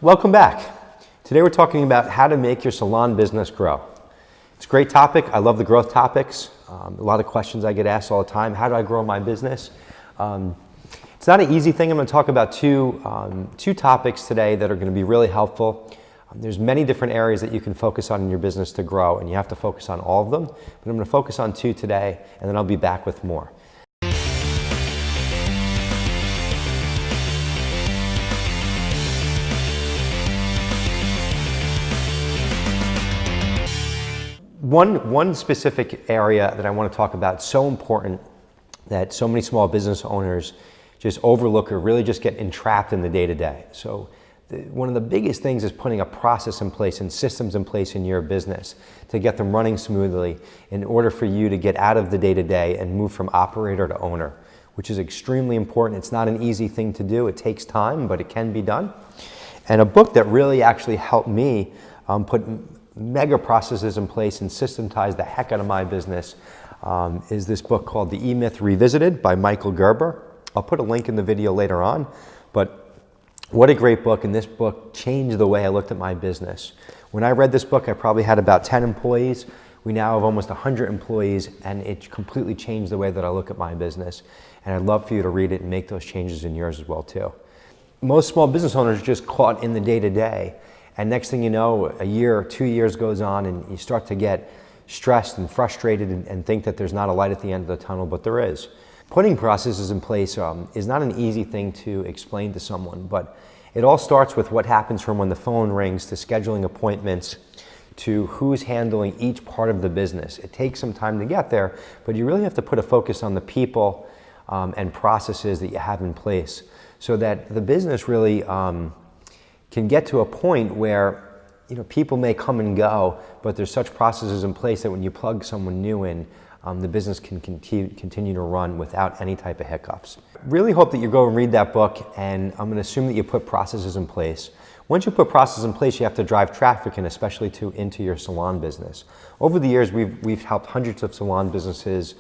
Welcome back. Today we're talking about how to make your salon business grow. It's a great topic. I love the growth topics. A lot of questions I get asked all the time. How do I grow my business? It's not an easy thing. I'm going to talk about two topics today that are going to be really helpful. There's many different areas that you can focus on in your business to grow, and you have to focus on all of them. But I'm going to focus on two today, and then I'll be back with more. One specific area that I want to talk about, so important that so many small business owners just overlook or really just get entrapped in the day-to-day. So one of the biggest things is putting a process in place and systems in place in your business to get them running smoothly in order for you to get out of the day-to-day and move from operator to owner, which is extremely important. It's not an easy thing to do. It takes time, but it can be done. And a book that really actually helped me put mega processes in place and systematize the heck out of my business is this book called The E-Myth Revisited by Michael Gerber. I'll put a link in the video later on, but what a great book, and this book changed the way I looked at my business. When I read this book, I probably had about 10 employees. We now have almost 100 employees, and it completely changed the way that I look at my business. And I'd love for you to read it and make those changes in yours as well too. Most small business owners are just caught in the day-to-day. And next thing you know, a year or 2 years goes on and you start to get stressed and frustrated and think that there's not a light at the end of the tunnel, but there is. Putting processes in place is not an easy thing to explain to someone, but it all starts with what happens from when the phone rings to scheduling appointments to who's handling each part of the business. It takes some time to get there, but you really have to put a focus on the people and processes that you have in place so that the business really can get to a point where people may come and go, but there's such processes in place that when you plug someone new in, the business can continue to run without any type of hiccups. Really hope that you go and read that book, and I'm going to assume that you put processes in place. Once you put processes in place, you have to drive traffic, and especially into your salon business. Over the years, we've helped hundreds of salon businesses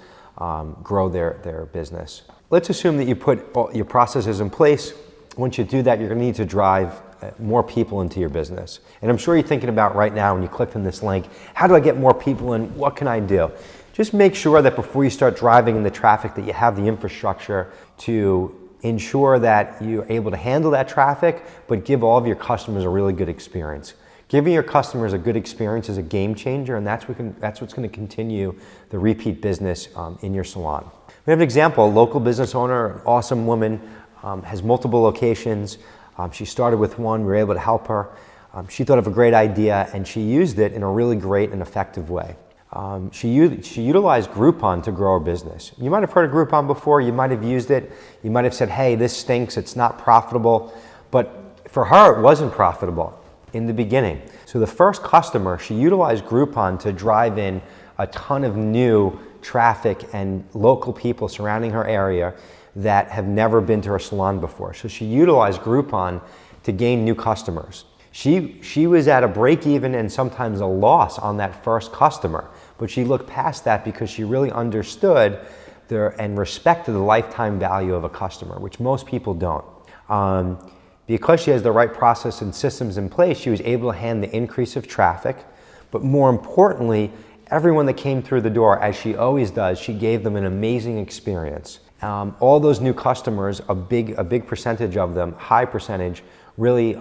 grow their business. Let's assume that you put all your processes in place. Once you do that, you're going to need to drive more people into your business. And I'm sure you're thinking about right now when you clicked on this link, how do I get more people in? What can I do? Just make sure that before you start driving in the traffic that you have the infrastructure to ensure that you're able to handle that traffic, but give all of your customers a really good experience. Giving your customers a good experience is a game changer, and that's what's going to continue the repeat business in your salon. We have an example, a local business owner, an awesome woman, has multiple locations. She started with one, we were able to help her. She thought of a great idea and she used it in a really great and effective way. She utilized Groupon to grow her business. You might have heard of Groupon before, you might have used it, you might have said, hey, this stinks, it's not profitable. But for her, it wasn't profitable in the beginning. So the first customer, she utilized Groupon to drive in a ton of new traffic and local people surrounding her area that have never been to her salon before. So she utilized Groupon to gain new customers. She was at a break even and sometimes a loss on that first customer, but she looked past that because she really understood and respected the lifetime value of a customer, which most people don't. Because she has the right process and systems in place, she was able to handle the increase of traffic, but more importantly, everyone that came through the door, as she always does, she gave them an amazing experience. All those new customers, a big percentage of them, high percentage, really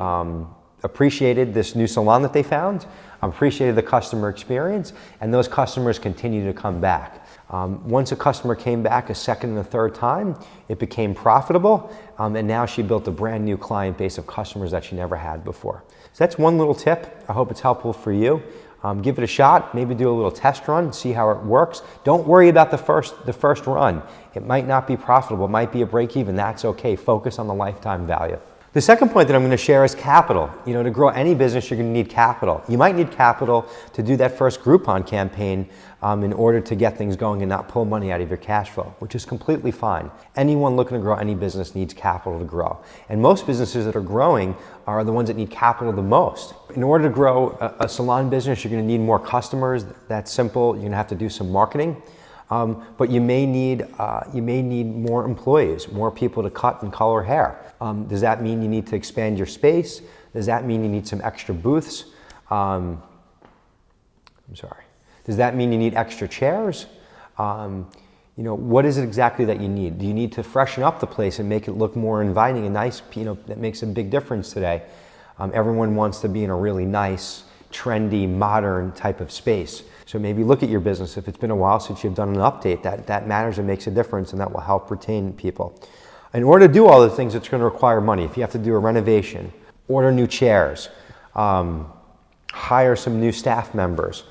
appreciated this new salon that they found, appreciated the customer experience, and those customers continue to come back. Once a customer came back a second and a third time, it became profitable, and now she built a brand new client base of customers that she never had before. So that's one little tip. I hope it's helpful for you. Give it a shot, maybe do a little test run, see how it works. Don't worry about the first run. It might not be profitable, it might be a break even, that's okay. Focus on the lifetime value. The second point that I'm going to share is capital. To grow any business, you're going to need capital. You might need capital to do that first Groupon campaign in order to get things going and not pull money out of your cash flow, which is completely fine. Anyone looking to grow any business needs capital to grow. And most businesses that are growing are the ones that need capital the most. In order to grow a salon business, you're going to need more customers. That's simple. You're going to have to do some marketing. But you may need more employees, more people to cut and color hair. Does that mean you need to expand your space? Does that mean you need some extra booths? Does that mean you need extra chairs? What is it exactly that you need? Do you need to freshen up the place and make it look more inviting and nice? That makes a big difference today. Everyone wants to be in a really nice, trendy, modern type of space. So maybe look at your business. If it's been a while since you've done an update, that matters and makes a difference, and that will help retain people. In order to do all the things, it's going to require money. If you have to do a renovation, order new chairs, hire some new staff members,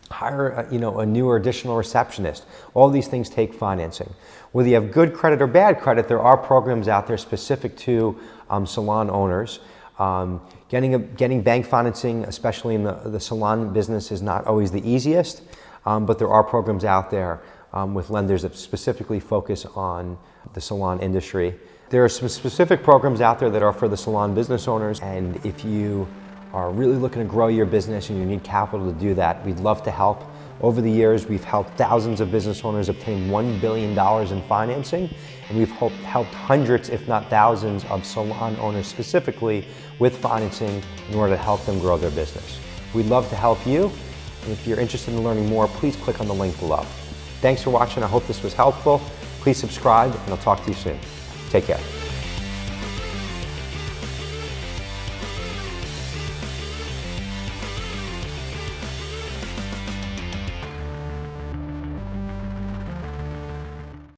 hire a new or additional receptionist. All these things take financing. Whether you have good credit or bad credit, there are programs out there specific to salon owners. Getting bank financing, especially in the salon business, is not always the easiest, but there are programs out there with lenders that specifically focus on the salon industry. There are some specific programs out there that are for the salon business owners, and if you are really looking to grow your business and you need capital to do that, we'd love to help. Over the years, we've helped thousands of business owners obtain $1 billion in financing, and we've helped hundreds, if not thousands, of salon owners specifically with financing in order to help them grow their business. We'd love to help you, and if you're interested in learning more, please click on the link below. Thanks for watching. I hope this was helpful. Please subscribe, and I'll talk to you soon. Take care.